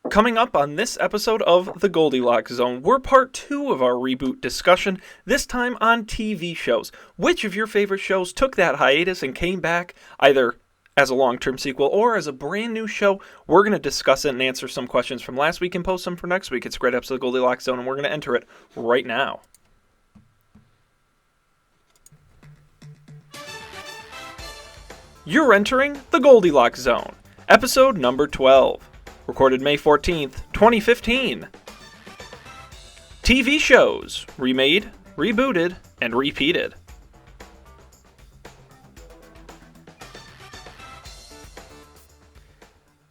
Coming up on this episode of The Goldilocks Zone, we're part 2 of our reboot discussion, this time on TV shows. Which of your favorite shows took that hiatus and came back either as a long-term sequel or as a brand new show? We're going to discuss it and answer some questions from last week and post some for next week. It's a great episode of The Goldilocks Zone, and we're going to enter it right now. You're entering The Goldilocks Zone, episode number 12. Recorded May 14th, 2015. TV shows, remade, rebooted, and repeated.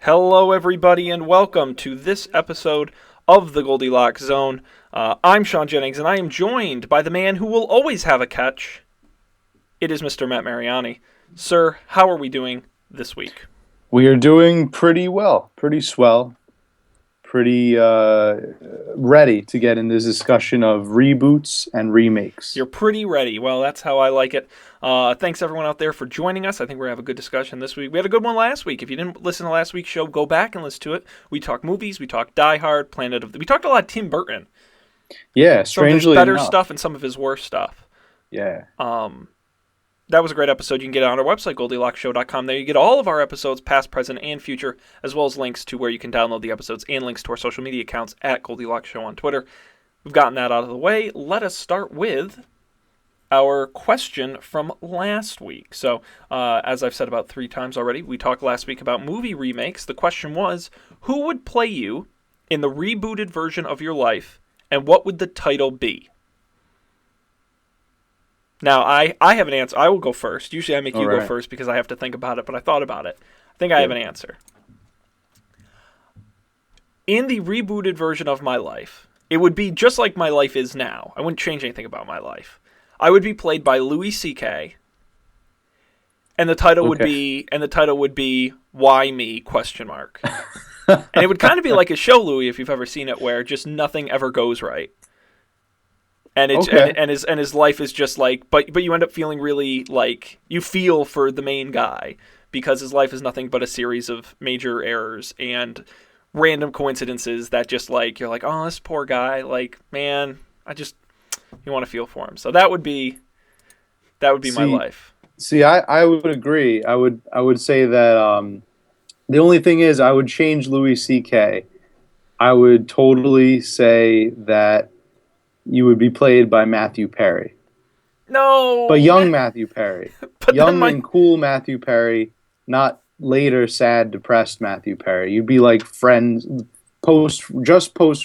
Hello everybody and welcome to this episode of The Goldilocks Zone. I'm Sean Jennings and I am joined by the man who will always have a catch. It is Mr. Matt Mariani. Sir, how are we doing this week? We are doing pretty well, pretty swell, pretty ready to get in this discussion of reboots and remakes. You're pretty ready. Well, that's how I like it. Thanks everyone out there for joining us. I think we're going to have a good discussion this week. We had a good one last week. If you didn't listen to last week's show, go back and listen to it. We talked movies, we talked Die Hard, we talked a lot of Tim Burton. Yeah, some of his strangely better enough. stuff and some of his worst stuff. Yeah. That was a great episode. You can get it on our website, GoldilocksShow.com. There you get all of our episodes, past, present, and future, as well as links to where you can download the episodes and links to our social media accounts at Goldilocks Show on Twitter. We've gotten that out of the way. Let us start with our question from last week. So, as I've said about 3 times already, we talked last week about movie remakes. The question was, who would play you in the rebooted version of your life, and what would the title be? Now, I have an answer. I will go first. Usually I make you go first because I have to think about it, but I thought about it. I think I have an answer. In the rebooted version of my life, it would be just like my life is now. I wouldn't change anything about my life. I would be played by Louis C.K. and the title would be Why Me? ? And it would kind of be like a show, Louis, if you've ever seen it, where just nothing ever goes right. And it's and his life is just like, but you end up feeling really like you feel for the main guy because his life is nothing but a series of major errors and random coincidences that just like you're like, oh, this poor guy, like, man, you want to feel for him. So that would be my life. See, I would agree. I would say that the only thing is I would change Louis C.K. I would totally say that you would be played by Matthew Perry. No! But young Matthew Perry. Young and cool Matthew Perry, not later sad, depressed Matthew Perry. You'd be like Friends, post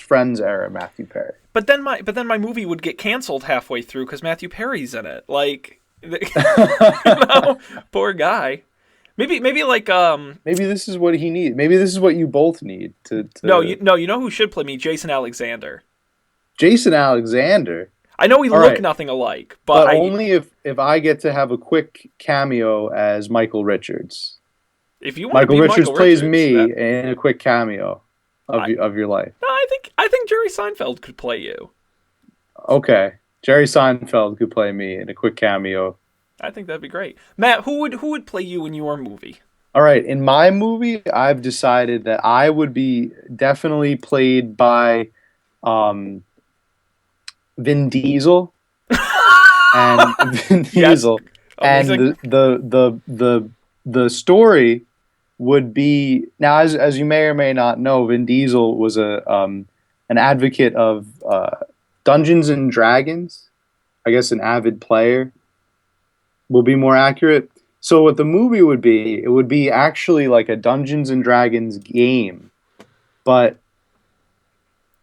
Friends era Matthew Perry. But then my movie would get canceled halfway through because Matthew Perry's in it. Like, poor guy. Maybe like maybe this is what he needs. Maybe this is what you both need to... No, you know who should play me? Jason Alexander. Jason Alexander. I know we look nothing alike, but only if I get to have a quick cameo as Michael Richards. If you want, Michael Richards plays me in a quick cameo of your life. No, I think Jerry Seinfeld could play you. Okay, Jerry Seinfeld could play me in a quick cameo. I think that'd be great. Matt, who would play you in your movie? All right, in my movie, I've decided that I would be definitely played by Vin Diesel and Vin Diesel, yes. And the story would be now as you may or may not know, Vin Diesel was an advocate of Dungeons and Dragons. I guess an avid player will be more accurate. So what the movie would be, it would be actually like a Dungeons and Dragons game, but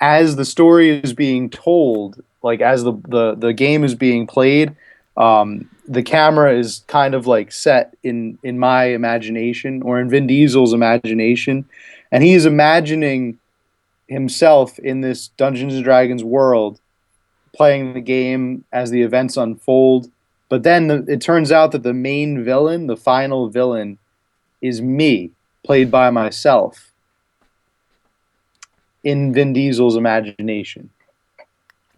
as the story is being told, like as the game is being played, the camera is kind of like set in my imagination or in Vin Diesel's imagination, and he is imagining himself in this Dungeons and Dragons world, playing the game as the events unfold. But then it turns out that the main villain, the final villain, is me, played by myself in Vin Diesel's imagination.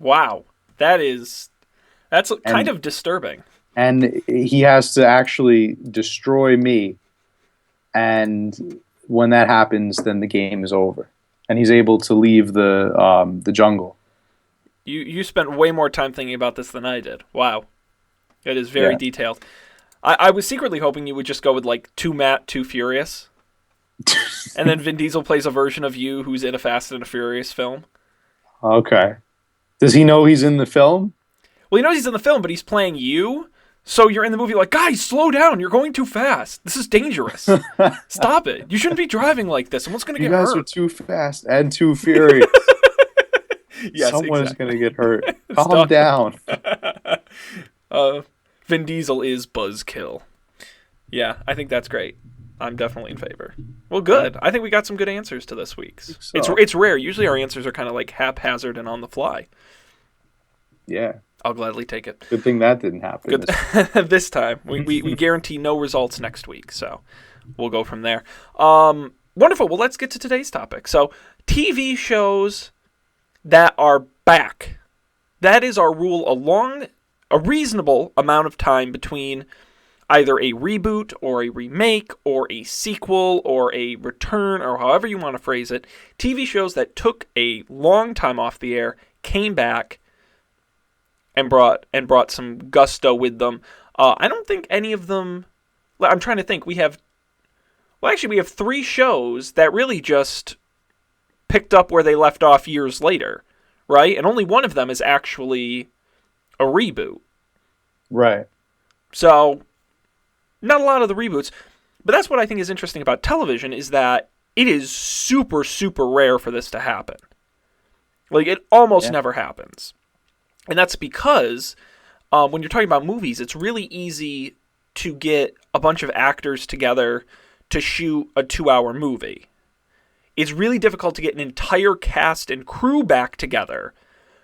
Wow. That's kind of disturbing. And he has to actually destroy me. And when that happens, then the game is over. and he's able to leave the jungle. You spent way more time thinking about this than I did. Wow. It is very detailed. I was secretly hoping you would just go with, like, Too Matt, Too Furious. And then Vin Diesel plays a version of you who's in a Fast and a Furious film. Okay. Does he know he's in the film? Well, he knows he's in the film, but he's playing you. So you're in the movie like, guys, slow down. You're going too fast. This is dangerous. Stop it. You shouldn't be driving like this. Someone's going to get hurt. You guys are too fast and too furious. Yes, Someone's going to get hurt. Calm down. Vin Diesel is Buzzkill. Yeah, I think that's great. I'm definitely in favor. Well, good. I think we got some good answers to this week's. So. It's rare. Usually our answers are kind of like haphazard and on the fly. Yeah. I'll gladly take it. Good thing that didn't happen. Good. This time. We guarantee no results next week, so we'll go from there. Wonderful. Well, let's get to today's topic. So, TV shows that are back. That is our rule, a reasonable amount of time between either a reboot or a remake or a sequel or a return or however you want to phrase it. TV shows that took a long time off the air, came back, and brought some gusto with them. I don't think any of them... I'm trying to think. We have 3 shows that really just picked up where they left off years later, right? And only one of them is actually a reboot. Right. So, not a lot of the reboots. But that's what I think is interesting about television, is that it is super, super rare for this to happen. Like, it almost never happens. And that's because when you're talking about movies, it's really easy to get a bunch of actors together to shoot a 2-hour movie. It's really difficult to get an entire cast and crew back together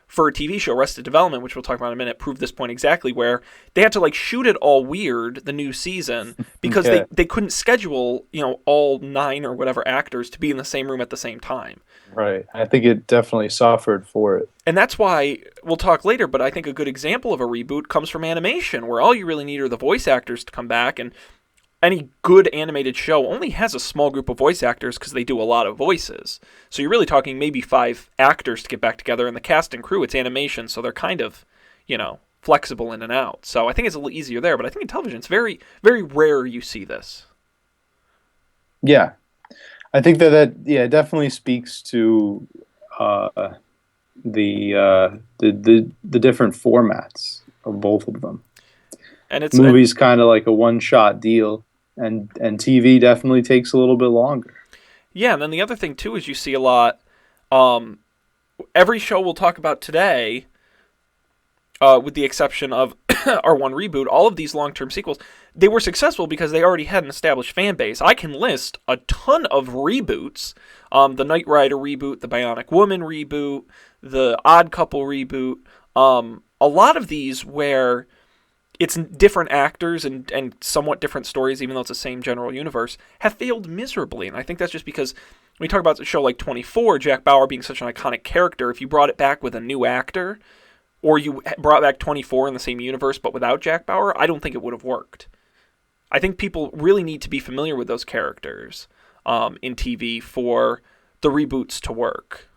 for a TV show. Arrested Development, which we'll talk about in a minute, proved this point exactly, where they had to like shoot it all weird, the new season, because they couldn't schedule, all 9 or whatever actors to be in the same room at the same time. Right. I think it definitely suffered for it. And that's why, we'll talk later, but I think a good example of a reboot comes from animation, where all you really need are the voice actors to come back, and any good animated show only has a small group of voice actors because they do a lot of voices. So you're really talking maybe 5 actors to get back together, and the cast and crew, it's animation, so they're kind of, flexible in and out. So I think it's a little easier there, but I think in television it's very, very rare you see this. Yeah. I think that it definitely speaks to the different formats of both of them. And it's movies kind of like a one-shot deal, and TV definitely takes a little bit longer. Yeah, and then the other thing too is you see a lot. Every show we'll talk about today, with the exception of our one reboot, all of these long-term sequels, they were successful because they already had an established fan base. I can list a ton of reboots. The Knight Rider reboot, the Bionic Woman reboot, the Odd Couple reboot. A lot of these where it's different actors and somewhat different stories, even though it's the same general universe, have failed miserably. And I think that's just because when we talk about a show like 24, Jack Bauer being such an iconic character, if you brought it back with a new actor, or you brought back 24 in the same universe but without Jack Bauer, I don't think it would have worked. I think people really need to be familiar with those characters in TV for the reboots to work.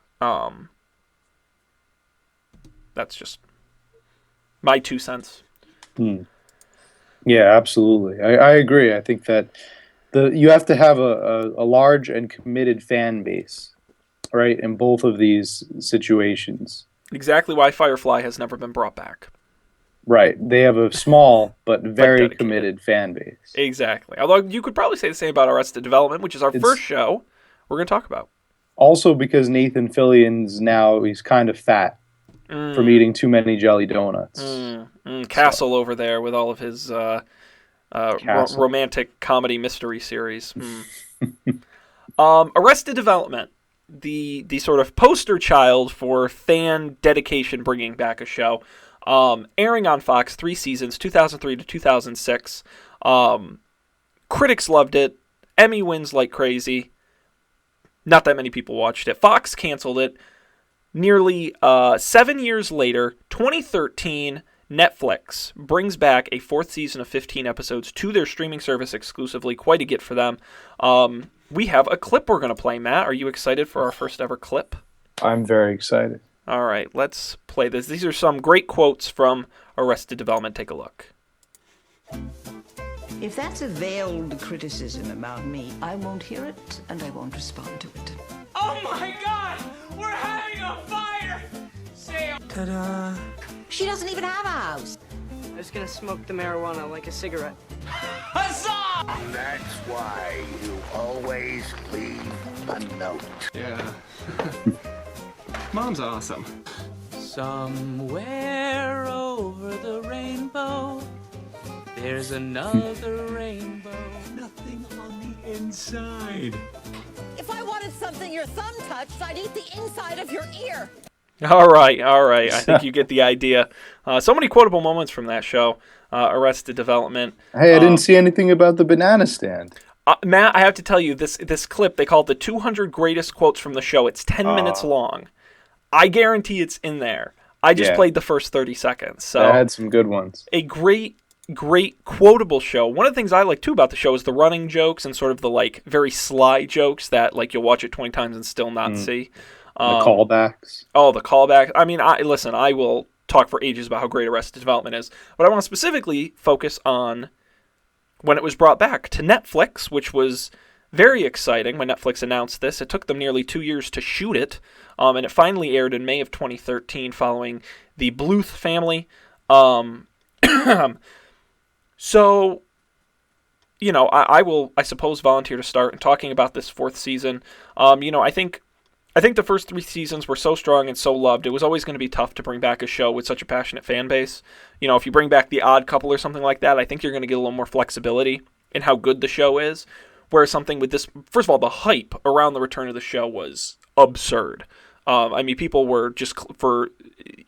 That's just my 2 cents. Yeah, absolutely. I agree. I think that you have to have a large and committed fan base, right, in both of these situations. Exactly why Firefly has never been brought back. Right. They have a small but very committed fan base. Exactly. Although you could probably say the same about Arrested Development, which is our first show we're going to talk about. Also because Nathan Fillion's he's kind of fat from eating too many jelly donuts. Castle over there with all of his romantic comedy mystery series. Arrested Development, the sort of poster child for fan dedication bringing back a show. Airing on Fox, 3 seasons, 2003 to 2006. Critics loved it. Emmy wins like crazy. Not that many people watched it. Fox canceled it. Nearly 7 years later, 2013, Netflix brings back a 4th season of 15 episodes to their streaming service exclusively. Quite a get for them. we have a clip we're going to play. Matt, are you excited for our first ever clip? I'm very excited. All right, let's play this. These are some great quotes from Arrested Development. Take a look. If that's a veiled criticism about me, I won't hear it and I won't respond to it. Oh my God! We're having a fire! Sam! Ta-da! She doesn't even have a house. I'm just gonna smoke the marijuana like a cigarette. Huzzah! That's why you always leave a note. Yeah. Mom's awesome. Somewhere over the rainbow, there's another rainbow. Nothing on the inside. If I wanted something your thumb touched, I'd eat the inside of your ear. All right. I think you get the idea. So many quotable moments from that show, Arrested Development. Hey, I didn't see anything about the banana stand. Matt, I have to tell you, this clip, they call it the 200 greatest quotes from the show. It's 10 minutes long. I guarantee it's in there. I just played the first 30 seconds. So I had some good ones. A great quotable show. One of the things I like too about the show is the running jokes and sort of the like very sly jokes that like you'll watch it 20 times and still not see. The callbacks. Oh, the callbacks. I mean, I will talk for ages about how great Arrested Development is, but I want to specifically focus on when it was brought back to Netflix, which was very exciting when Netflix announced this. It took them nearly 2 years to shoot it, and it finally aired in May of 2013 following the Bluth family. So, you know, I will, I suppose, volunteer to start in talking about this fourth season. You know, I think the first 3 seasons were so strong and so loved, it was always going to be tough to bring back a show with such a passionate fan base. You know, if you bring back The Odd Couple or something like that, I think you're going to get a little more flexibility in how good the show is. Whereas something with this, first of all, the hype around the return of the show was absurd. I mean, people were just, for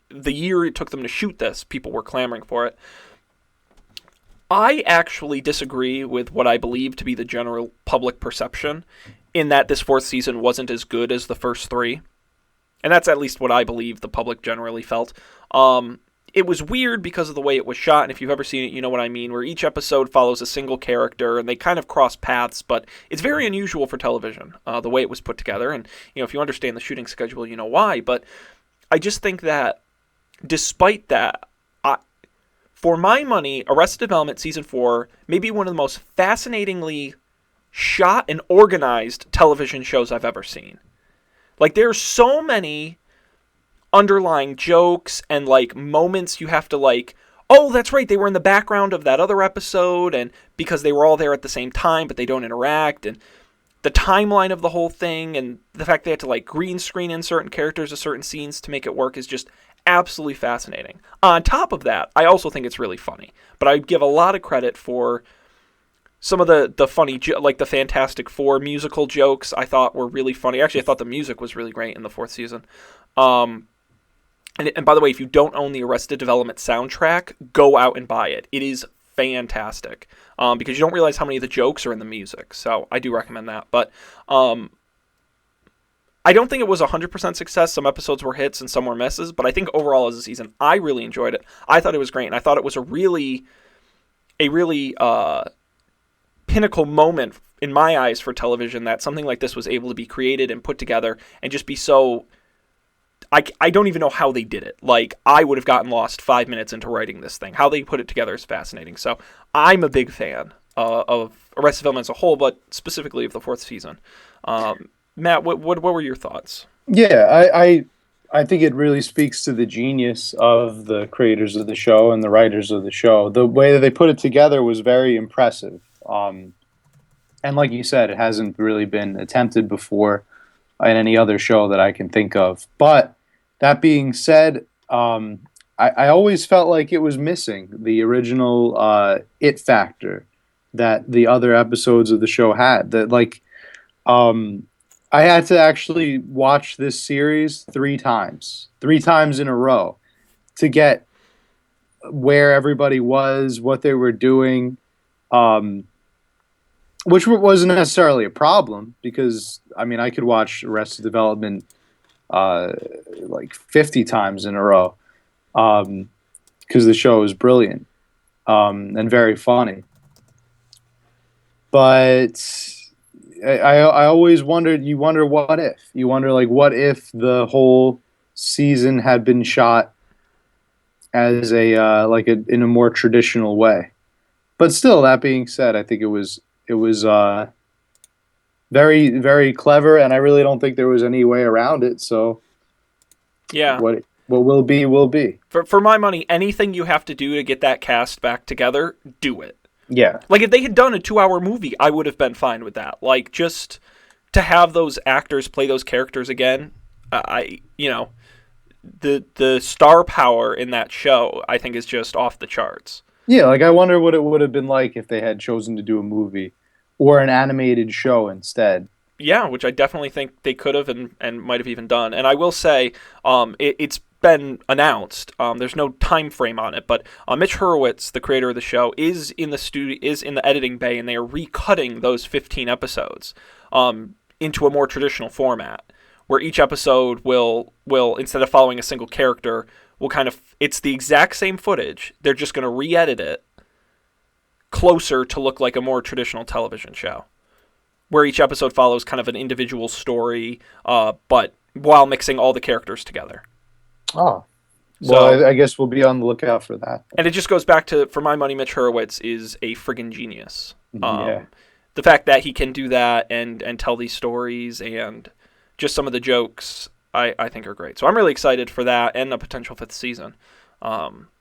the year it took them to shoot this, people were clamoring for it. I actually disagree with what I believe to be the general public perception in that this fourth season wasn't as good as the first 3. And that's at least what I believe the public generally felt. It was weird because of the way it was shot, and if you've ever seen it, you know what I mean, where each episode follows a single character, and they kind of cross paths, but it's very unusual for television, the way it was put together. And, you know, if you understand the shooting schedule, you know why. But I just think that despite that, for my money, Arrested Development Season 4 may be one of the most fascinatingly shot and organized television shows I've ever seen. Like, there's so many underlying jokes and, like, moments you have to, like, oh, that's right, they were in the background of that other episode, and because they were all there at the same time, but they don't interact, and the timeline of the whole thing, and the fact they had to, like, green screen in certain characters to certain scenes to make it work is just absolutely fascinating. On top of that, I also think it's really funny, but I give a lot of credit for some of the funny, like the Fantastic Four musical jokes I thought were really funny. Actually, I thought the music was really great in the fourth season. And by the way, if you don't own the Arrested Development soundtrack, go out and buy it. It is fantastic because you don't realize how many of the jokes are in the music. So I do recommend that. But I don't think it was 100% success. Some episodes were hits and some were misses. But I think overall as a season, I really enjoyed it. I thought it was great. And I thought it was a really pinnacle moment in my eyes for television that something like this was able to be created and put together and just be so... I don't even know how they did it. Like, I would have gotten lost 5 minutes into writing this thing. How they put it together is fascinating. So I'm a big fan of Arrested Development as a whole, but specifically of the fourth season. Matt, what were your thoughts? Yeah, I think it really speaks to the genius of the creators of the show and the writers of the show. The way that they put it together was very impressive. And like you said, it hasn't really been attempted before in any other show that I can think of. But that being said, I always felt like it was missing the original it factor that the other episodes of the show had. That, like, I had to actually watch this series 3 times in a row to get where everybody was, what they were doing, which wasn't necessarily a problem because, I mean, I could watch Arrested Development like 50 times in a row because the show is brilliant and very funny. But I always wondered. You wonder what if. You wonder like what if the whole season had been shot as in a more traditional way. But still, that being said, I think it was very very clever, and I really don't think there was any way around it. So Yeah. What will be will be. For my money, anything you have to do to get that cast back together, do it. Yeah. Like, if they had done a 2-hour movie, I would have been fine with that. Like, just to have those actors play those characters again, the star power in that show, I think, is just off the charts. Yeah, like I wonder what it would have been like if they had chosen to do a movie or an animated show instead. Yeah, which I definitely think they could have and might have even done. And I will say, it's been announced. There's no time frame on it, but Mitch Hurwitz, the creator of the show, is in the editing bay, and they are recutting those 15 episodes into a more traditional format, where each episode will instead of following a single character, it's the exact same footage. They're just going to re-edit it closer to look like a more traditional television show, where each episode follows kind of an individual story, but while mixing all the characters together. Oh, well, I guess we'll be on the lookout for that. And it just goes back to, for my money, Mitch Hurwitz is a friggin' genius. Yeah. The fact that he can do that and tell these stories and just some of the jokes, I think are great. So I'm really excited for that and a potential 5th season.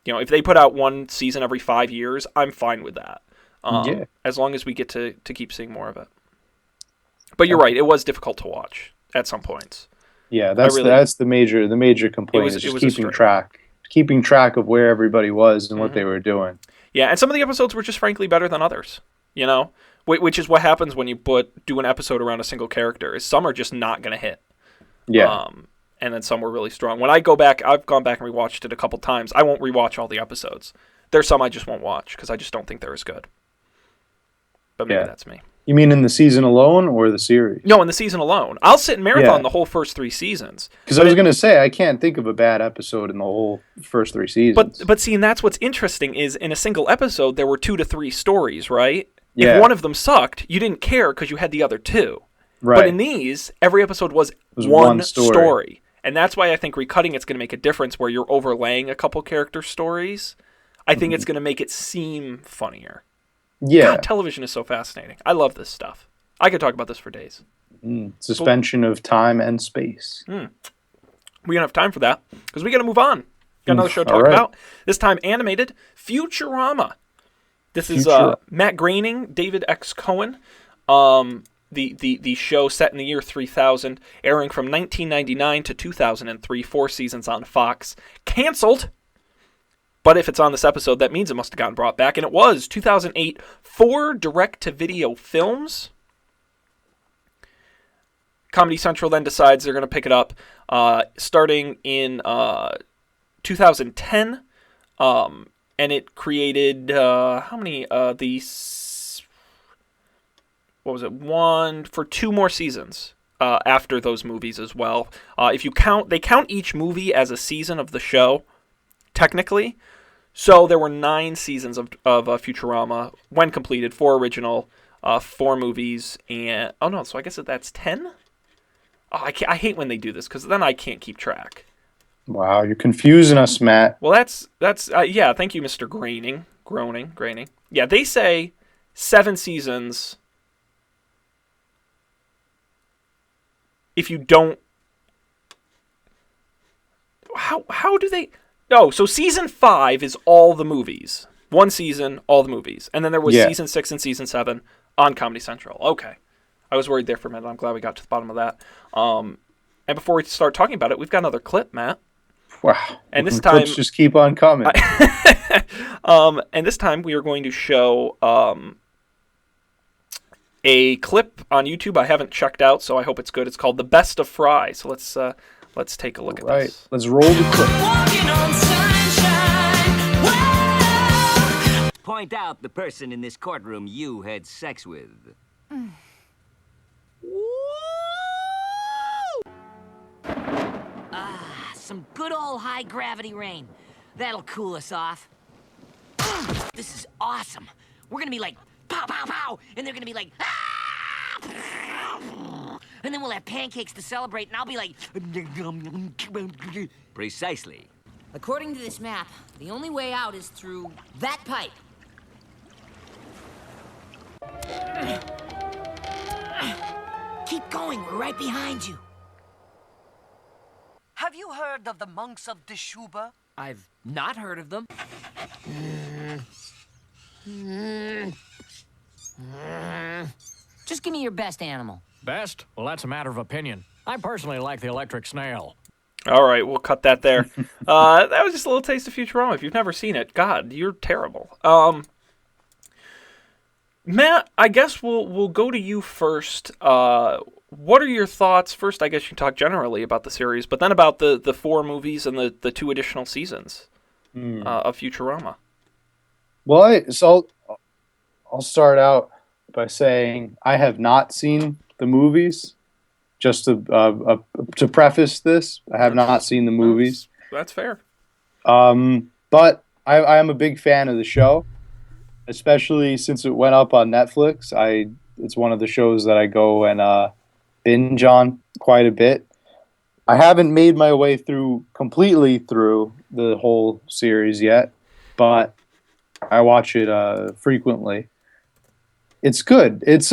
If they put out one season every 5 years, I'm fine with that. As long as we get to keep seeing more of it. But you're right, it was difficult to watch at some points. Yeah, that's the major complaint. Is just keeping track of where everybody was and what they were doing. Yeah, and some of the episodes were just frankly better than others. Which is what happens when you do an episode around a single character. Is some are just not going to hit. Yeah. And then some were really strong. When I go back, I've gone back and rewatched it a couple times. I won't rewatch all the episodes. There's some I just won't watch because I just don't think they're as good. But maybe that's me. You mean in the season alone or the series? No, in the season alone. I'll sit and marathon the whole first 3 seasons. Because I was going to say, I can't think of a bad episode in the whole first 3 seasons. But see, and that's what's interesting is in a single episode, there were 2 to 3 stories, right? Yeah. If one of them sucked, you didn't care because you had the other 2. Right. But in these, every episode was one story. And that's why I think recutting it's going to make a difference where you're overlaying a couple character stories. I think it's going to make it seem funnier. Yeah. God, television is so fascinating. I love this stuff. I could talk about this for days. Suspension of time and space. We don't have time for that because we got to move on. Got another show to talk about. This time animated Futurama. This is Matt Groening, David X. Cohen. The show set in the year 3000, airing from 1999 to 2003, 4 seasons on Fox. Canceled. But if it's on this episode, that means it must have gotten brought back. And it was 2008 for direct-to-video films. Comedy Central then decides they're going to pick it up starting in 2010. And it created, how many? What was it? 1 for 2 more seasons after those movies as well. If you count, they count each movie as a season of the show, technically. So there were 9 seasons of Futurama when completed, 4 original, 4 movies, and so I guess that's 10. I hate when they do this because then I can't keep track. Wow, you're confusing us, Matt. Well, that's yeah. Thank you, Mr. Groening. Yeah, they say 7 seasons. If you don't, how do they? Oh, so season 5 is all the movies. 1 season, all the movies. And then there was season 6 and season 7 on Comedy Central. Okay. I was worried there for a minute. I'm glad we got to the bottom of that. And before we start talking about it, we've got another clip, Matt. Wow. And this time, clips just keep on coming. And this time we are going to show a clip on YouTube I haven't checked out, so I hope it's good. It's called The Best of Fry. So let's take a look at this. Let's roll the clip. Point out the person in this courtroom you had sex with. Some good old high gravity rain. That'll cool us off. This is awesome. We're gonna be like, pow, pow, pow, and they're gonna be like, ah! And then we'll have pancakes to celebrate, and I'll be like... Precisely. According to this map, the only way out is through that pipe. Keep going, we're right behind you. Have you heard of the monks of Deshuba? I've not heard of them. Just give me your best animal. Best? Well, that's a matter of opinion. I personally like the electric snail. All right, we'll cut that there. That was just a little taste of Futurama. If you've never seen it, God, you're terrible. Matt, I guess we'll go to you first. What are your thoughts? First, I guess you can talk generally about the series, but then about the 4 movies and the 2 additional seasons of Futurama. Well, I'll start out by saying I have not seen the movies. Just to preface this, I have not seen the movies. That's fair. But I am a big fan of the show, especially since it went up on Netflix. It's one of the shows that I go and binge on quite a bit. I haven't made my way completely through the whole series yet, but I watch it frequently. It's good. It's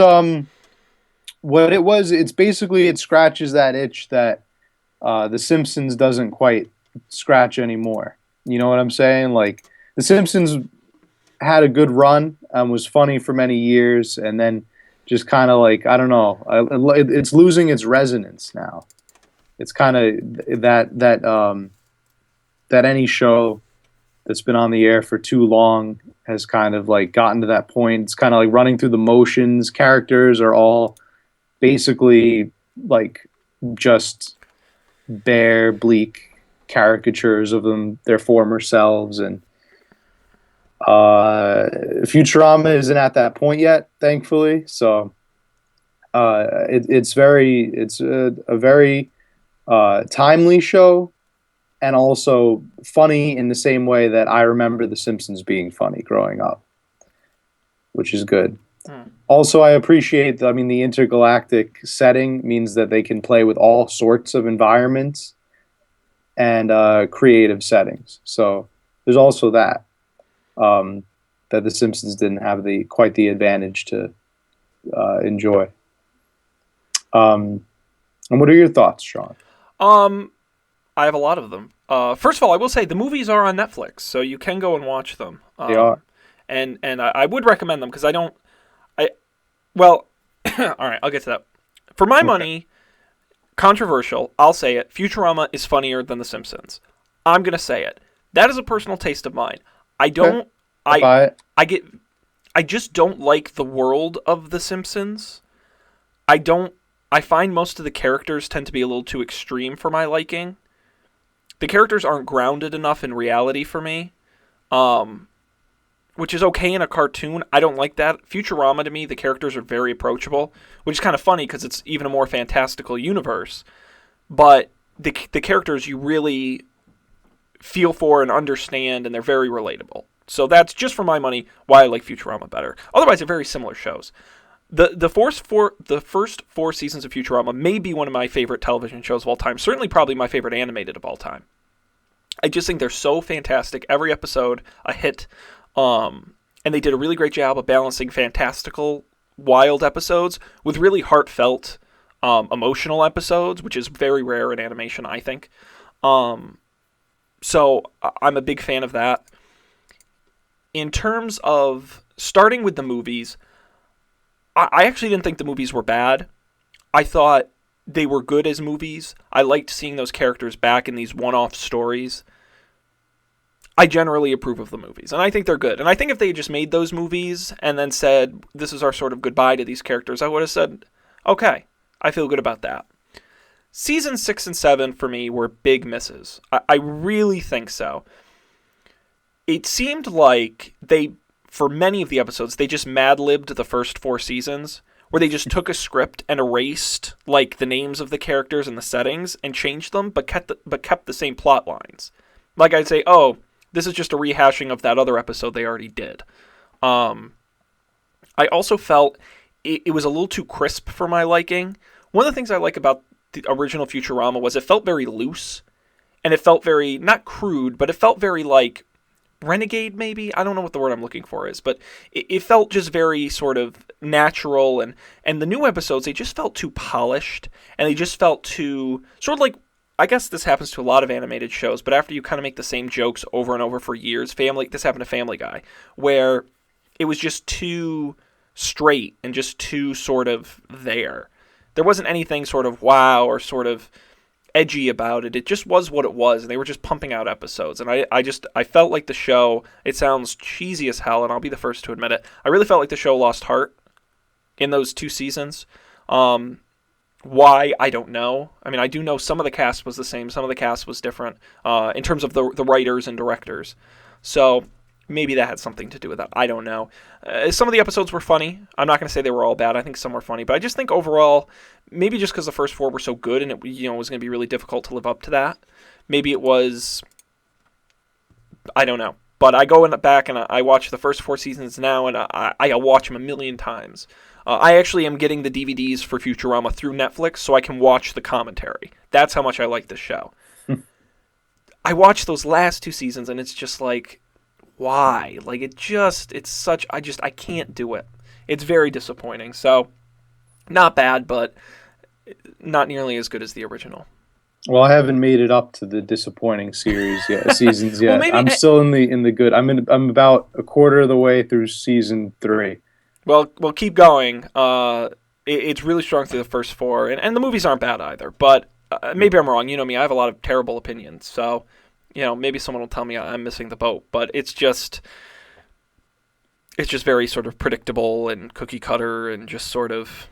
what it was. It's basically it scratches that itch that The Simpsons doesn't quite scratch anymore. You know what I'm saying? Like The Simpsons had a good run and was funny for many years, and then just kind of like, I don't know, it's losing its resonance now. It's kind of that any show that's been on the air for too long has kind of like gotten to that point. It's kind of like running through the motions. Characters are all basically like just bare, bleak caricatures of their former selves, and Futurama isn't at that point yet, thankfully. So it's a very timely show, and also funny in the same way that I remember The Simpsons being funny growing up, which is good. Also, I appreciate the intergalactic setting means that they can play with all sorts of environments and creative settings. So there's also that The Simpsons didn't have quite the advantage to enjoy. And what are your thoughts, Sean? I have a lot of them. First of all, I will say the movies are on Netflix, so you can go and watch them. They are. And I would recommend them because all right, I'll get to that. For my money, controversial, I'll say it, Futurama is funnier than The Simpsons. I'm going to say it. That is a personal taste of mine. I just don't like the world of The Simpsons. I find most of the characters tend to be a little too extreme for my liking. The characters aren't grounded enough in reality for me. Which is okay in a cartoon. I don't like that. Futurama, to me, the characters are very approachable, which is kind of funny because it's even a more fantastical universe. But the characters you really feel for and understand, and they're very relatable. So that's, just for my money, why I like Futurama better. Otherwise, they're very similar shows. The first 4 seasons of Futurama may be one of my favorite television shows of all time. Certainly probably my favorite animated of all time. I just think they're so fantastic. Every episode, a hit. And they did a really great job of balancing fantastical, wild episodes with really heartfelt, emotional episodes, which is very rare in animation, I think. So I'm a big fan of that. In terms of starting with the movies, I actually didn't think the movies were bad. I thought they were good as movies. I liked seeing those characters back in these one-off stories. I generally approve of the movies, and I think they're good. And I think if they had just made those movies and then said, this is our sort of goodbye to these characters, I would have said, okay, I feel good about that. Season 6 and 7, for me, were big misses. I really think so. It seemed like for many of the episodes, they just mad-libbed the first 4 seasons, where they just took a script and erased like the names of the characters and the settings and changed them, but kept the same plot lines. Like I'd say, oh, this is just a rehashing of that other episode they already did. I also felt it was a little too crisp for my liking. One of the things I like about the original Futurama was it felt very loose, and it felt very, not crude, but it felt very like renegade, maybe? I don't know what the word I'm looking for is, but it felt just very sort of natural, and the new episodes, they just felt too polished, and they just felt too, sort of like, I guess this happens to a lot of animated shows, but after you kind of make the same jokes over and over for years, this happened to Family Guy, where it was just too straight and just too sort of there. There wasn't anything sort of wow or sort of edgy about it. It just was what it was, and they were just pumping out episodes. And I felt like the show, it sounds cheesy as hell, and I'll be the first to admit it, I really felt like the show lost heart in those 2 seasons. Why, I don't know. I mean, I do know some of the cast was the same, some of the cast was different in terms of the writers and directors. So maybe that had something to do with that. I don't know. Some of the episodes were funny. I'm not going to say they were all bad. I think some were funny. But I just think overall, maybe just because the first 4 were so good and it was going to be really difficult to live up to that. Maybe it was... I don't know. But I go back and I watch the first 4 seasons now, and I watch them a million times. I actually am getting the DVDs for Futurama through Netflix so I can watch the commentary. That's how much I like this show. I watched those last 2 seasons, and it's just like... Why? Like, I can't do it. It's very disappointing. So, not bad, but not nearly as good as the original. Well, I haven't made it up to the disappointing seasons yet. Well, I'm still in the good. I'm about a quarter of the way through season 3. Well, keep going. It's really strong through the first 4, and the movies aren't bad either. But maybe I'm wrong. You know me, I have a lot of terrible opinions, so... maybe someone will tell me I'm missing the boat, but it's just very sort of predictable and cookie cutter and just sort of,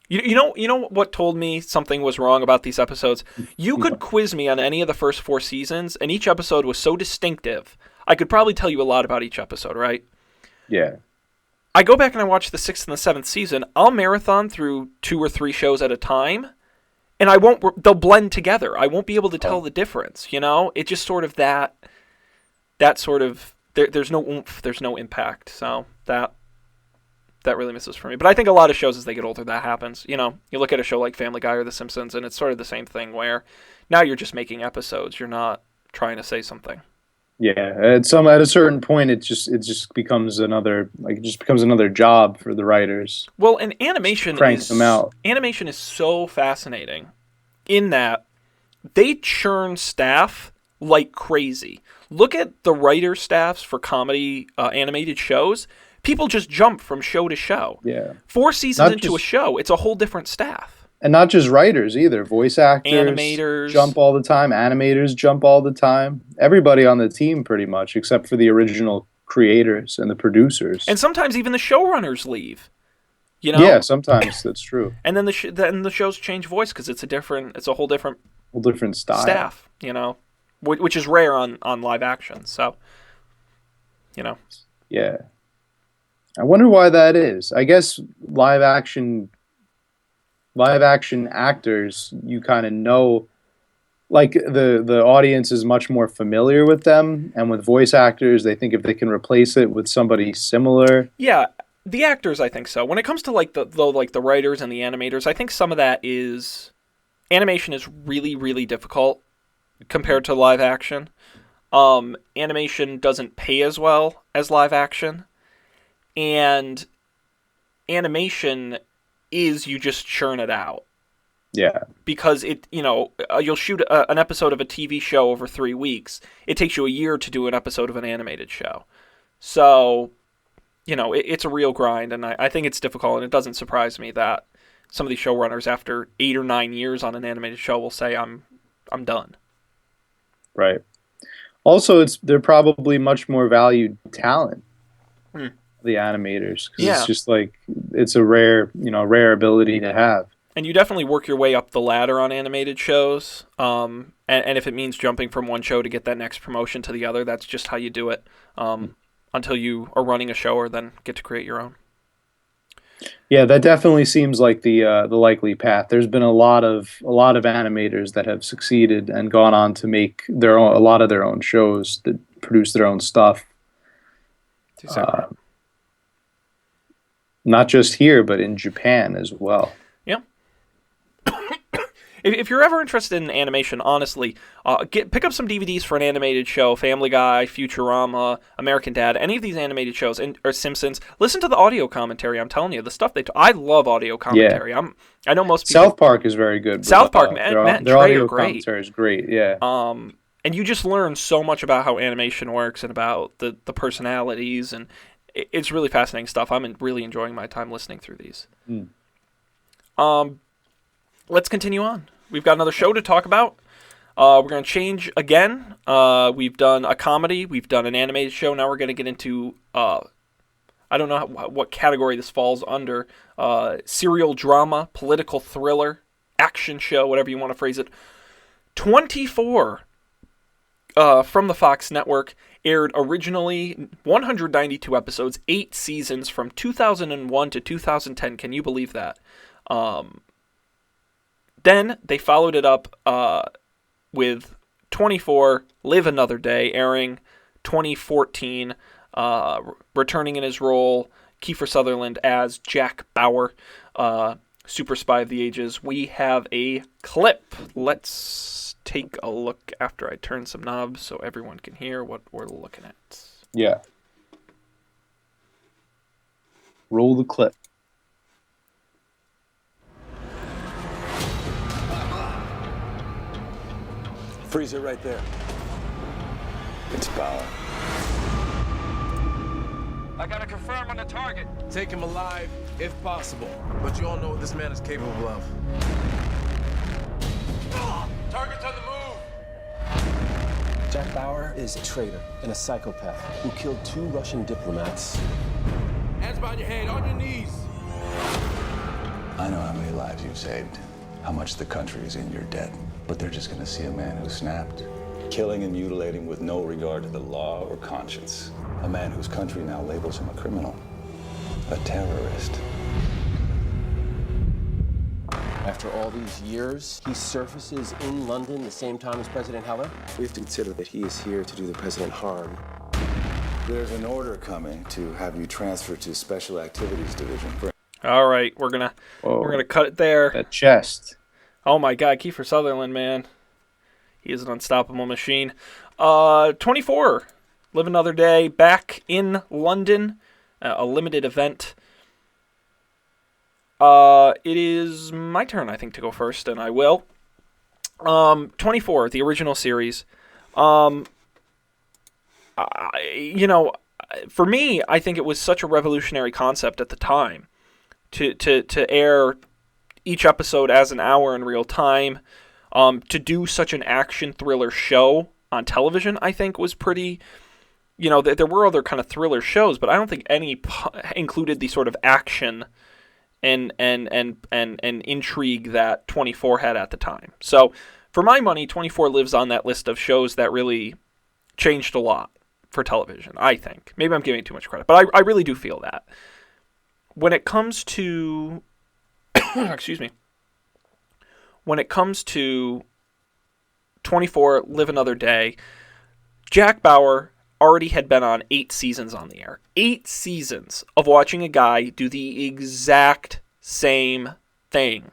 you know what told me something was wrong about these episodes? You could quiz me on any of the first 4 seasons, and each episode was so distinctive. I could probably tell you a lot about each episode, right? Yeah. I go back and I watch the 6th and the 7th season. I'll marathon through 2 or 3 shows at a time. And they'll blend together. I won't be able to tell the difference, It's just sort of that sort of, there's no oomph, there's no impact. So that really misses for me. But I think a lot of shows as they get older, that happens. You look at a show like Family Guy or The Simpsons, and it's sort of the same thing where now you're just making episodes. You're not trying to say something. Yeah, at a certain point, it just becomes another job for the writers. Well, and animation them out. Animation is so fascinating in that they churn staff like crazy. Look at the writer staffs for comedy animated shows. People just jump from show to show. Yeah, 4 seasons into a show, it's a whole different staff. And not just writers either. Voice actors, animators jump all the time. Animators jump all the time. Everybody on the team pretty much, except for the original creators and the producers. And sometimes even the showrunners leave. Yeah, sometimes that's true. And then the shows change voice because it's a whole different style. Staff, which is rare on live action. So, Yeah. I wonder why that is. I guess live action actors, you kind of know, like the audience is much more familiar with them, and with voice actors, they think if they can replace it with somebody similar. Yeah, the actors, I think so. When it comes to the writers and the animators, I think some of that is animation is really, really difficult compared to live action. Animation doesn't pay as well as live action, and animation is you just churn it out. Yeah. Because you'll shoot an episode of a TV show over 3 weeks. It takes you a year to do an episode of an animated show. So, it's a real grind, and I think it's difficult, and it doesn't surprise me that some of these showrunners, after 8 or 9 years on an animated show, will say, I'm done. Right. Also, they're probably much more valued talent. The animators, because it's just like it's a rare ability to have. And you definitely work your way up the ladder on animated shows. And if it means jumping from one show to get that next promotion to the other, that's just how you do it. Until you are running a show or then get to create your own. Yeah, that definitely seems like the likely path. There's been a lot of animators that have succeeded and gone on to make a lot of their own shows that produce their own stuff. Not just here, but in Japan as well. Yeah. If you're ever interested in animation, honestly, pick up some DVDs for an animated show. Family Guy, Futurama, American Dad, any of these animated shows, or Simpsons. Listen to the audio commentary. I'm telling you, the stuff I love audio commentary. Yeah. I know most people. South Park is very good. South Park, Matt and their Trey audio are great. commentary is great. Yeah. And you just learn so much about how animation works and about the personalities, and it's really fascinating stuff. I'm really enjoying my time listening through these. Let's continue on. We've got another show to talk about. We're going to change again. We've done a comedy. We've done an animated show. Now we're going to get into, I don't know what category this falls under. Serial drama, political thriller, action show, whatever you want to phrase it. 24 from the Fox Network, aired originally 192 episodes, 8 seasons from 2001 to 2010. Can you believe that? Then they followed it up with 24, Live Another Day, airing 2014, returning in his role, Kiefer Sutherland as Jack Bauer, super spy of the ages. We have a clip. Let's take a look after I turn some knobs so everyone can hear what we're looking at. Yeah. Roll the clip. Freeze it right there. It's Bauer. I gotta confirm on the target. Take him alive, if possible. But you all know what this man is capable of. Target's on the move. Jack Bauer is a traitor and a psychopath who killed 2 Russian diplomats. Hands behind your head, on your knees. I know how many lives you've saved, how much the country is in your debt. But they're just gonna see a man who snapped, killing and mutilating with no regard to the law or conscience. A man whose country now labels him a criminal, a terrorist. After all these years, he surfaces in London the same time as President Heller. We have to consider that he is here to do the president harm. There's an order coming to have you transferred to Special Activities Division. All right, we're gonna cut it there. That chest. Oh my God, Kiefer Sutherland, man. He is an unstoppable machine. 24, Live Another Day, back in London, a limited event. It is my turn, I think, to go first, and I will. 24, the original series. For me, I think it was such a revolutionary concept at the time to air each episode as an hour in real time. To do such an action thriller show on television, I think was pretty, there were other kind of thriller shows, but I don't think any included the sort of action and intrigue that 24 had at the time. So for my money, 24 lives on that list of shows that really changed a lot for television, I think. Maybe I'm giving it too much credit, but I really do feel that. When it comes to excuse me. When it comes to 24, Live Another Day, Jack Bauer already had been on 8 seasons on the air. 8 seasons of watching a guy do the exact same thing.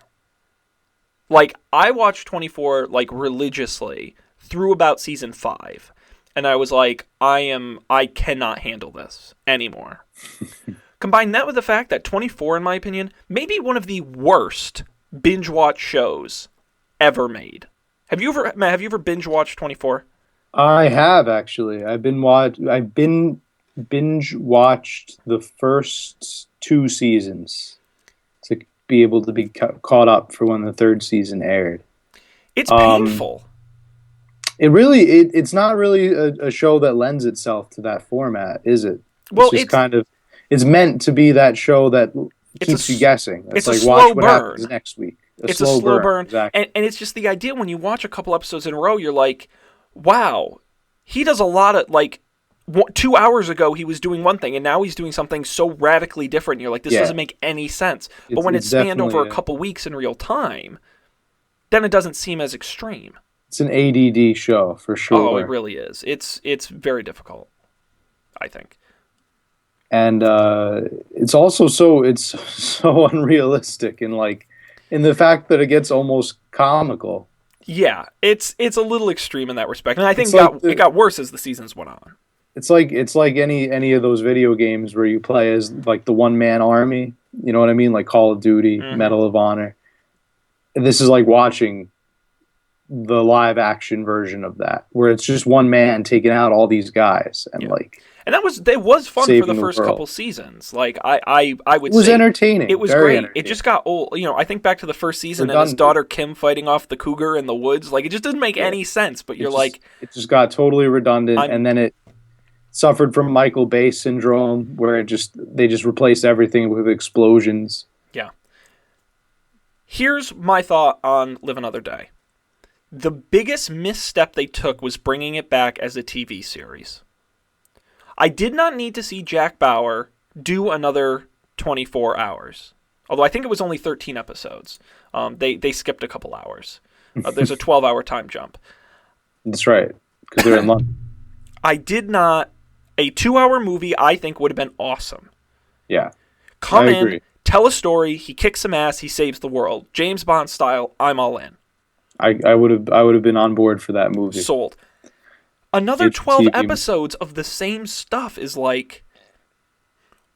Like, I watched 24, religiously through about season 5. And I was like, I cannot handle this anymore. Combine that with the fact that 24, in my opinion, may be one of the worst binge watch shows ever made. Have you ever binge watched 24? I have, actually. I've binge watched the first 2 seasons to be able to be caught up for when the 3rd season aired. It's painful. It's not really a show that lends itself to that format, is it? Well, it's meant to be that show that keeps you guessing. It's like, a slow watch what burn. happens next week. It's a slow burn. Exactly. And it's just the idea when you watch a couple episodes in a row, you're like, wow, he does a lot of, 2 hours ago he was doing one thing, and now he's doing something so radically different. You're like, this doesn't make any sense. But when it's spanned over a couple weeks in real time, then it doesn't seem as extreme. It's an ADD show, for sure. Oh, it really is. It's very difficult, I think. and it's also so unrealistic and like in the fact that it gets almost comical. Yeah, it's a little extreme in that respect, and I think it got worse as the seasons went on. It's like any of those video games where you play as like the one man army. You know what I mean? Like Call of Duty, Medal of Honor. And this is like watching the live action version of that, where it's just one man taking out all these guys and and it was fun for the first couple seasons. Like I would say it was entertaining. It was great. It just got old. You know, I think back to the first season and his daughter Kim fighting off the cougar in the woods. Like it just didn't make any sense. But it just got totally redundant, and then it suffered from Michael Bay syndrome, where they just replaced everything with explosions. Yeah. Here's my thought on Live Another Day. The biggest misstep they took was bringing it back as a TV series. I did not need to see Jack Bauer do another 24 hours. Although I think it was only 13 episodes. They skipped a couple hours. There's a 12-hour time jump. That's right, because they're in London. I did not... A 2-hour movie, I think, would have been awesome. Yeah. Come in, tell a story, he kicks some ass, he saves the world. James Bond style, I'm all in. I would have been on board for that movie. Sold. Another 12 episodes of the same stuff is like,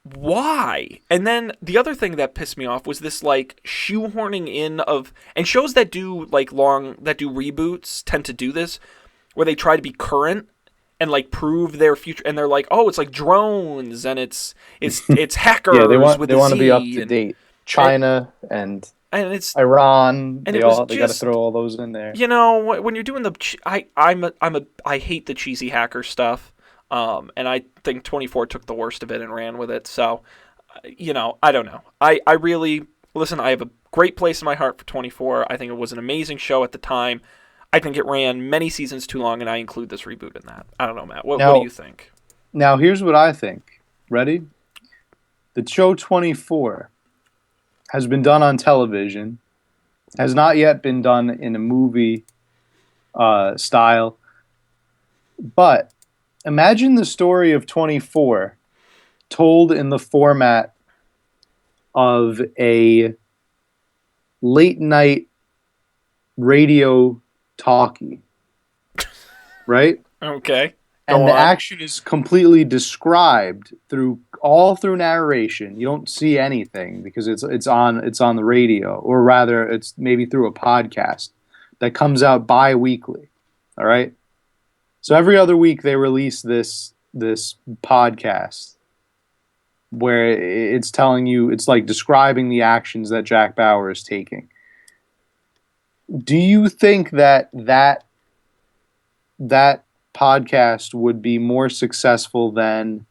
why? And then the other thing that pissed me off was this like shoehorning in of, and shows that do reboots tend to do this, where they try to be current and like prove their future, and they're like, oh, it's like drones and it's hackers. Yeah, they want to be up to date. China and it's Iran. And they got to throw all those in there. You know, when you're doing the, I hate the cheesy hacker stuff, and I think 24 took the worst of it and ran with it. So, you know, I don't know. I really listen. I have a great place in my heart for 24. I think it was an amazing show at the time. I think it ran many seasons too long, and I include this reboot in that. I don't know, Matt. What do you think? Now, here's what I think. Ready? The show 24 has been done on television, has not yet been done in a movie style. But imagine the story of 24 told in the format of a late-night radio talkie, right? Okay. And the action is completely described through narration. You don't see anything because it's on the radio, or rather, it's maybe through a podcast that comes out bi-weekly. All right. So every other week they release this podcast where it's telling you, it's like describing the actions that Jack Bauer is taking. Do you think that podcast would be more successful than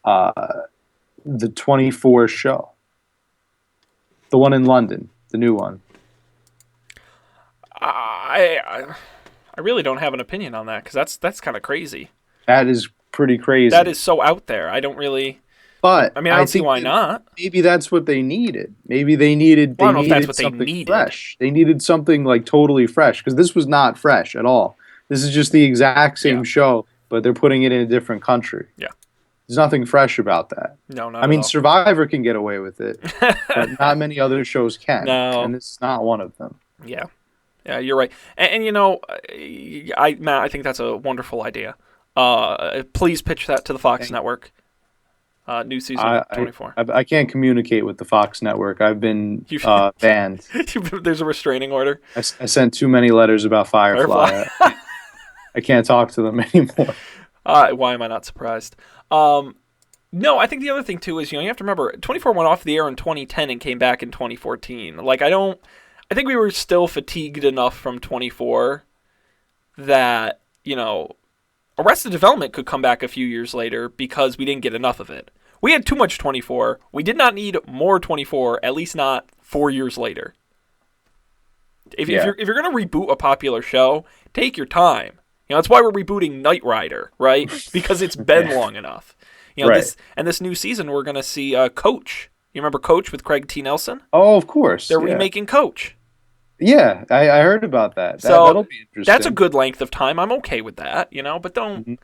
the 24 show, the one in London, the new one? I really don't have an opinion on that, because that's kind of crazy. That is pretty crazy. That is so out there. I don't really. But I mean, I don't see why not. Maybe that's what they needed. Maybe they needed. Well, I don't know if that's what they needed. Fresh. They needed something like totally fresh, because this was not fresh at all. This is just the exact same show, but they're putting it in a different country. Yeah. There's nothing fresh about that. No, not I mean, at all. Survivor can get away with it, but not many other shows can. No. And this is not one of them. Yeah. Yeah, you're right. And you know, Matt, I think that's a wonderful idea. Please pitch that to the Fox Network. New season 24. I can't communicate with the Fox Network. I've been banned. There's a restraining order. I sent too many letters about Firefly. I can't talk to them anymore. Why am I not surprised? No, I think the other thing too is, you have to remember 24 went off the air in 2010 and came back in 2014. Like I think we were still fatigued enough from 24 that, Arrested Development could come back a few years later because we didn't get enough of it. We had too much 24. We did not need more 24, at least not 4 years later. If you're going to reboot a popular show, take your time. That's why we're rebooting Knight Rider, right? Because it's been long enough. Right. This new season, we're going to see Coach. You remember Coach with Craig T. Nelson? Oh, of course. They're remaking Coach. Yeah, I heard about that. That'll be interesting. That's a good length of time. I'm okay with that, but don't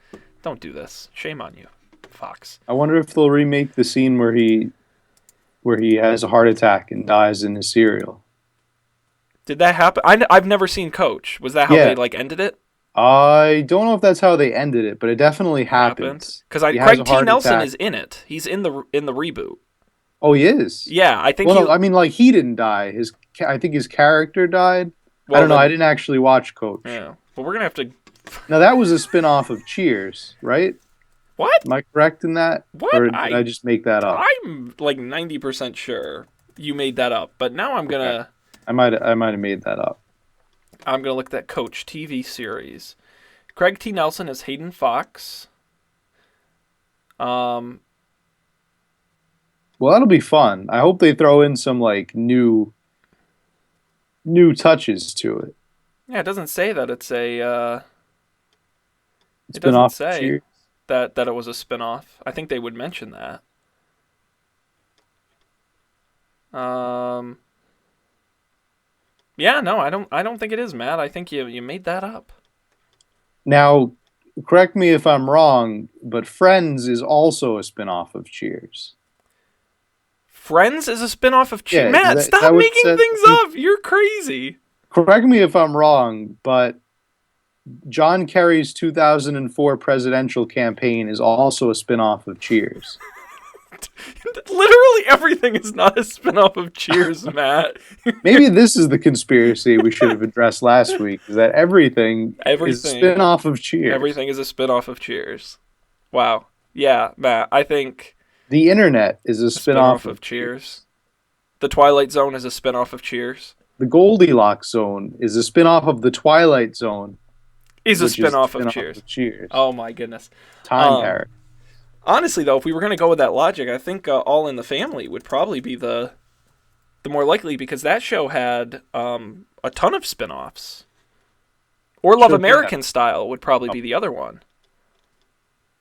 do this. Shame on you. Fox. I wonder if they'll remake the scene where he has a heart attack and dies in his cereal. Did that happen? I've never seen Coach. Was that how they like ended it? I don't know if that's how they ended it, but it definitely happens. Because Craig T. Nelson is in it. He's in the reboot. Oh, he is. Yeah, I think. Well, no, I mean, like he didn't die. I think his character died. Well, I don't know. I didn't actually watch Coach. Yeah, but we're gonna have to. Now that was a spin-off of Cheers, right? What? Am I correct in that? What? Or did I just make that up? I'm like 90% sure you made that up, but now I'm gonna. Okay. I might have made that up. I'm gonna look at that Coach TV series. Craig T. Nelson is Hayden Fox. Well, that'll be fun. I hope they throw in some like new touches to it. Yeah, it doesn't say that it's a. It Spin-off doesn't say Cheers. that it was a spin-off. I think they would mention that. Yeah, no, I don't think it is, Matt. I think you made that up. Now, correct me if I'm wrong, but Friends is also a spin-off of Cheers. Friends is a spin-off of Cheers. Yeah, Matt, stop making things up. You're crazy. Correct me if I'm wrong, but John Kerry's 2004 presidential campaign is also a spin-off of Cheers. Literally everything is not a spin-off of Cheers, Matt. Maybe this is the conspiracy we should have addressed last week, is that everything is a spin-off of Cheers. Everything is a spin-off of Cheers. Wow. Yeah, Matt, I think... The internet is a spin-off of Cheers. The Twilight Zone is a spin-off of Cheers. The Goldilocks Zone is a spin-off of The Twilight Zone. Is a spin-off of Cheers. Oh my goodness. Time Parrot. Honestly, though, if we were going to go with that logic, I think All in the Family would probably be the more likely, because that show had a ton of spin-offs. Or Love American Style would probably be the other one.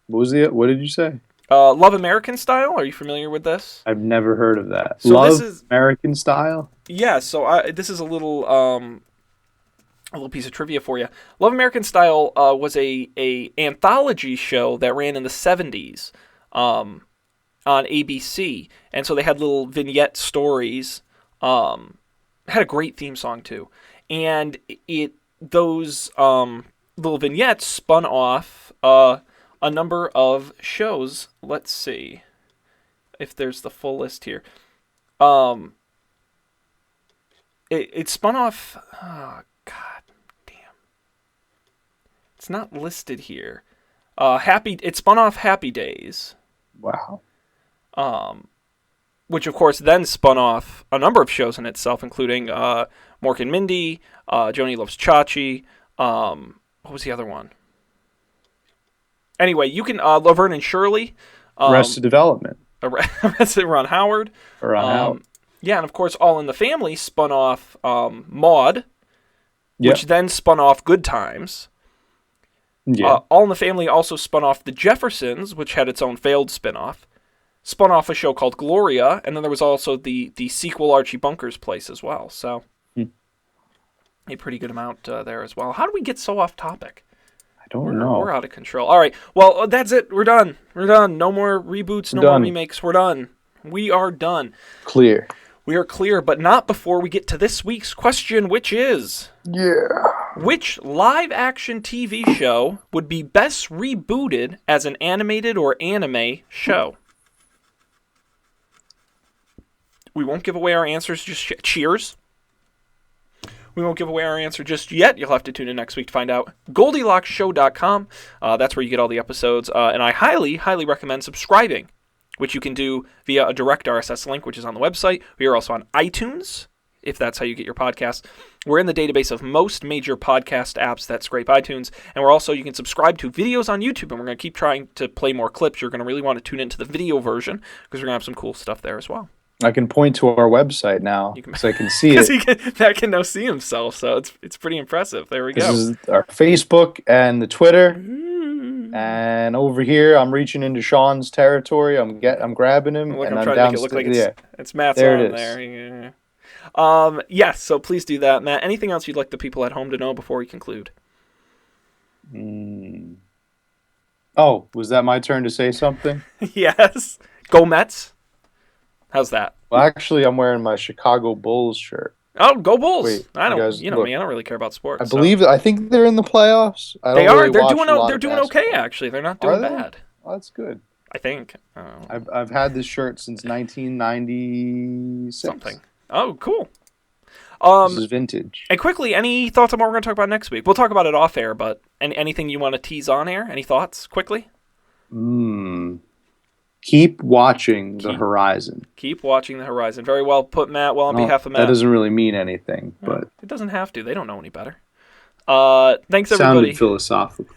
What did you say? Love American Style? Are you familiar with this? I've never heard of that. So Love American Style? Yeah, so this is a little piece of trivia for you. Love American Style was a anthology show that ran in the 70s on ABC. And so they had little vignette stories. Had a great theme song, too. And those little vignettes spun off a number of shows. Let's see if there's the full list here. It spun off... Oh, God damn. It's not listed here. It spun off Happy Days. Wow. Which, of course, then spun off a number of shows in itself, including Mork and Mindy, Joni Loves Chachi. What was the other one? Anyway, you can Laverne and Shirley. Arrested Development. Arrested Ron Howard. Howard. Yeah, and of course, All in the Family spun off Maude, which then spun off Good Times. Yeah. All in the Family also spun off The Jeffersons, which had its own failed spin-off. Spun off a show called Gloria, and then there was also the sequel Archie Bunker's Place as well. So, a pretty good amount there as well. How do we get so off topic? I don't know. We're out of control. All right. Well, that's it. We're done. We're done. No more reboots. No more remakes. We're done. We are done. Clear. We are clear, but not before we get to this week's question, which is... Yeah. Which live-action TV show would be best rebooted as an animated or anime show? We won't give away our answers just yet. Cheers. We won't give away our answer just yet. You'll have to tune in next week to find out. GoldilocksShow.com. That's where you get all the episodes. And I highly, highly recommend subscribing, which you can do via a direct RSS link, which is on the website. We are also on iTunes, if that's how you get your podcasts. We're in the database of most major podcast apps that scrape iTunes. And you can subscribe to videos on YouTube, and we're going to keep trying to play more clips. You're going to really want to tune into the video version, because we're going to have some cool stuff there as well. I can point to our website now, so I can see it. That can now see himself, so it's pretty impressive. There we go. This is our Facebook and the Twitter. And over here, I'm reaching into Sean's territory. I'm grabbing him, Look, and I'm I'm trying down. to make it look like it's Matt's there on it is. there. Yes, so please do that, Matt. Anything else you'd like the people at home to know before we conclude? Oh, was that my turn to say something? Yes. Go Mets. How's that? Well, actually, I'm wearing my Chicago Bulls shirt. Oh, go Bulls! Wait, I don't. guys, You know look. me. I don't really care about sports. I think they're in the playoffs. They are. They're doing okay actually. They're not doing bad. Oh, that's good. I think. I've had this shirt since 1996. Something. Oh, cool. This is vintage. And quickly, any thoughts on what we're going to talk about next week? We'll talk about it off air, but anything you want to tease on air? Any thoughts, quickly? Keep watching the horizon. Keep watching the horizon. Very well put, Matt. Well, on behalf of Matt. That doesn't really mean anything, but it doesn't have to. They don't know any better. Thanks, everybody. Sounded philosophical.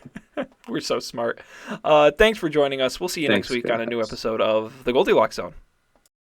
We're so smart. Thanks for joining us. We'll see you next week on a new episode of The Goldilocks Zone.